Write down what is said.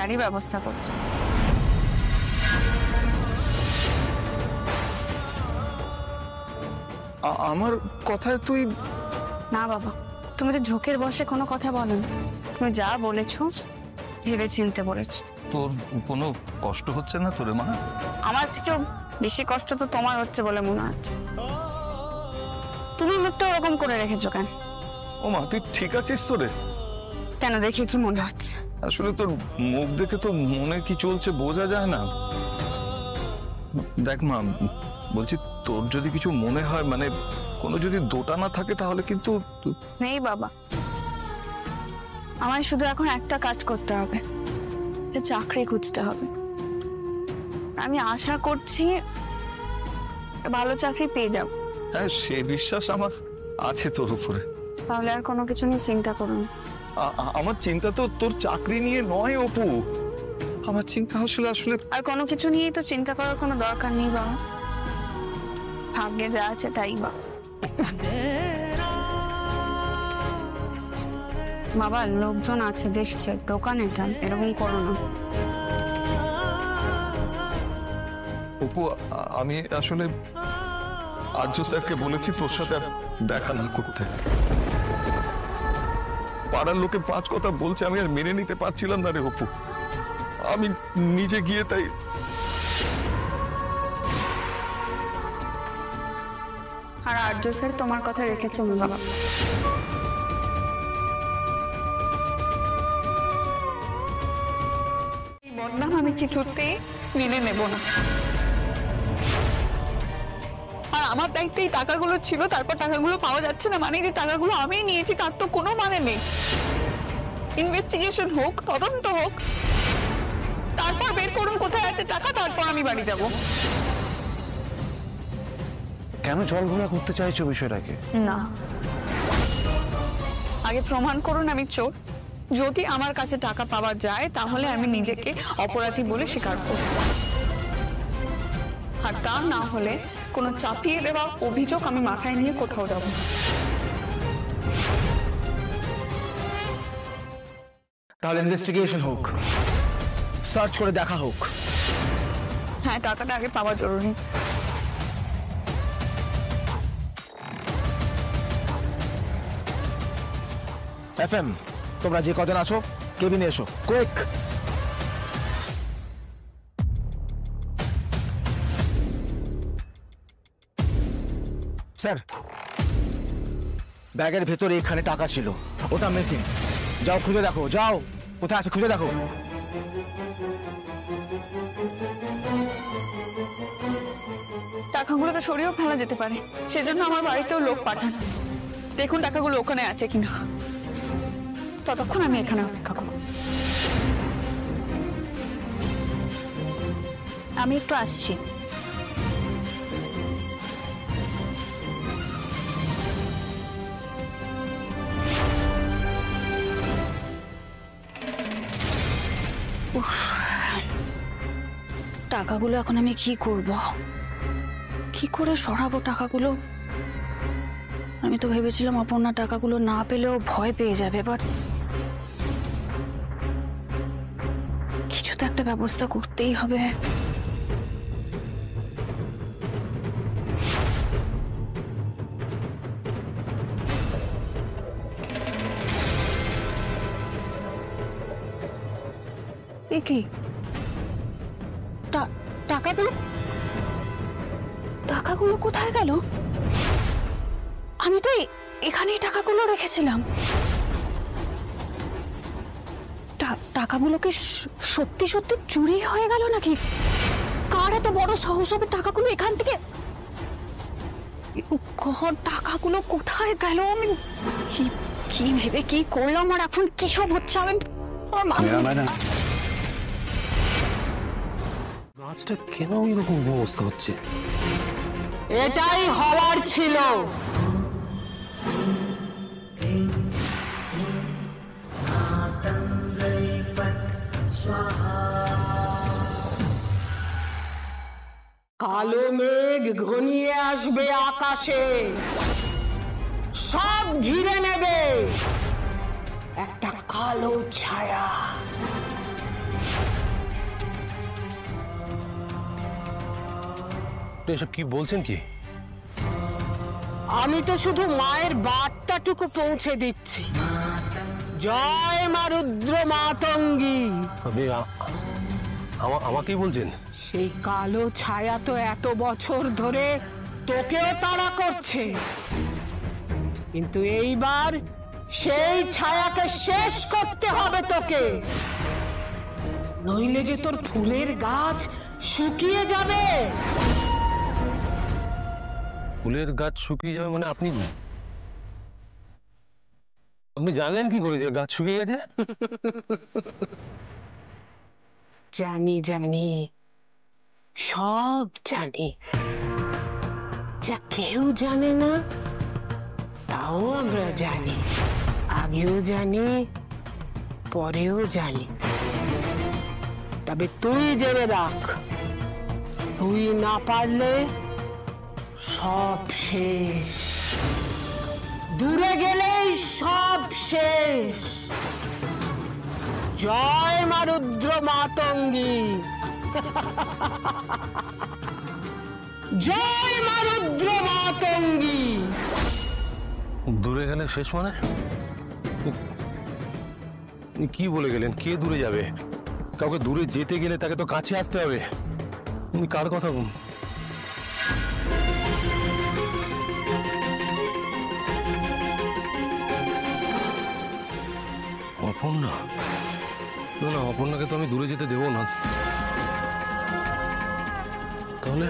তারই ব্যবস্থা করছি। আমার কথায় তুই? না বাবা, তুমি তো ঝোঁকের বসে কোনো কথা বলো না। তুমি যা বলেছো ভেবে চিনতে বলেছো। তোর কোনো কষ্ট হচ্ছে না তোরে মা? আমার থেকেও বেশি কষ্ট তো তোমার হচ্ছে বলে মনে হচ্ছে। তুমি মুখটা ওরকম করে রেখেছো কেন? ও মা, তুই ঠিক আছিস তোরে? কেন, দেখে কি মনে হচ্ছে? আসলে তোর মুখ দেখে তো মনে কি চলছে বোঝা যায় না। দেখ মা, বলছি তোর যদি কিছু মনে হয়, মানে কোনো যদি দোটানা থাকে তাহলে কিন্তু। নেই বাবা, আমায় শুধু এখন একটা কাজ করতে হবে, যে চাকরি খুঁজতে হবে। আমি আশা করছি ভালো চাকরি পেয়ে যাব। হ্যাঁ, সে বিশ্বাস আমার আছে তোর উপরে। তাহলে আর কোনো কিছু নিয়ে চিন্তা করুন। আমার চিন্তা তো তোর চাকরি নিয়ে নয় অপু, আমার চিন্তা আসলে আর কোনো কিছু নিয়েই তো চিন্তা করার কোনো দরকার নেই বাবা। ভাগ্যে যা আছে তাই বাবা। লোকজন আছে দেখছে দোকানে, এরকম করো না। অপু, আমি আসলে আর্য স্যারকে বলেছি তোর সাথে দেখা না করতে। পাড়ার লোকে 5 কথা বলছে, আমি আর মেনে নিতে পারছিলাম না রে অপু। আমি নিজে গিয়ে তাই। আর আর্য স্যার তোমার কথা রেখেছেন বাবা। বদনাম আমি কিছুতেই মেনে নেব না। আর আমার দায়িত্বে এই টাকাগুলো ছিল, তারপর টাকাগুলো পাওয়া যাচ্ছে না, মানে যে টাকাগুলো আমি নিয়েছি তার তো কোনো মানে নেই। ইনভেস্টিগেশন হোক, তদন্ত হোক, তারপর বের করুন কোথায় আছে টাকা, তারপর আমি বাড়ি যাব। কেন জলঘোলা করতে চাইছো বিষয়টাকে? না, আগে প্রমাণ করুন আমি চোর। যদি আমার কাছে টাকা পাওয়া যায় তাহলে আমি নিজেকে অপরাধী বলে স্বীকার করব। আর তা না হলে কোনো চাপিয়ে দেওয়া অভিযোগ আমি মাথায় নিয়ে কোথাও যাব না। তাহলে ইনভেস্টিগেশন হোক, সার্চ করে দেখা হোক। হ্যাঁ, টাকাটা আগে পাওয়া জরুরি। FM, তোমরা যে কজন আছো কেবিনে এসো, কুইক। স্যার, ব্যাগের ভেতরে এখানে টাকা ছিল, ওটা মিসিং। যাও খুঁজে দেখো, যাও কোথায় আছে খুঁজে দেখো। টাকাগুলো তো সরিয়েও ফেলা যেতে পারে, সেজন্য আমার বাড়িতেও লোক পাঠান। দেখুন টাকাগুলো ওখানে আছে কিনা, ততক্ষণ আমি এখানে অপেক্ষা করব। আমি একটু আসছি। টাকাগুলো এখন আমি কি করব? কি করে সরাবো টাকাগুলো? আমি তো ভেবেছিলাম অপর্ণা টাকাগুলো না পেলেও ভয় পেয়ে যাবে, বাট কিছু তো একটা ব্যবস্থা করতেই হবে। এ কি? টাকাগুলো কোথায় গেল? আমি তো এখানেই টাকাগুলো রেখেছিলাম। টাকাগুলো কি সত্যি সত্যি চুরি হয়ে গেল নাকি? কার এত বড় সাহস হবে টাকাগুলো এখান থেকে? টাকাগুলো কোথায় গেল? আমি কি ভেবে কি করলাম? আর এখন কি সব হচ্ছে? আমি গাছটা কেন এরকম অবস্থা হচ্ছে? এটাই হওয়ার ছিল। কালো মেঘ ঘনিয়ে আসবে আকাশে, সব ঘিরে নেবে একটা কালো ছায়া। আপনি এসব কি বলছেন কি? আমি তো শুধু মায়ের বার্তাটুকু পৌঁছে দিচ্ছি। জয় মা রুদ্র মাতঙ্গী। আপনি আমাকেই বলছেন? সেই কালো ছায়া তো এত বছর ধরে তোকেও তাড়া করছে, কিন্তু এইবার সেই ছায়াকে শেষ করতে হবে তোকে, নইলে যে তোর ফুলের গাছ শুকিয়ে যাবে। ফুলের গাছ শুকিয়ে যাবে মানে? আপনি জানলেন কি করে যে গাছ শুকিয়ে গেছে? জানি জানি, সব জানি। যা কেউ জানে না তাও আমরা জানি, আগেও জানি, পরেও জানি। তবে তুই জেনে রাখ, তুই না পারলে সব শেষ, দূরে গেলেই সব শেষ। জয় মা রুদ্র মাতঙ্গী। জয় মা রুদ্র মাতঙ্গী। দূরে গেলে শেষ মানে? কি বলে গেলেন? কে দূরে যাবে? কাউকে দূরে যেতে গেলে তাকে তো কাছে আসতে হবে। উনি কার কথা বলুন? অপর্ণা? না, অপর্ণাকে তো আমি দূরে যেতে দেবো না। তাহলে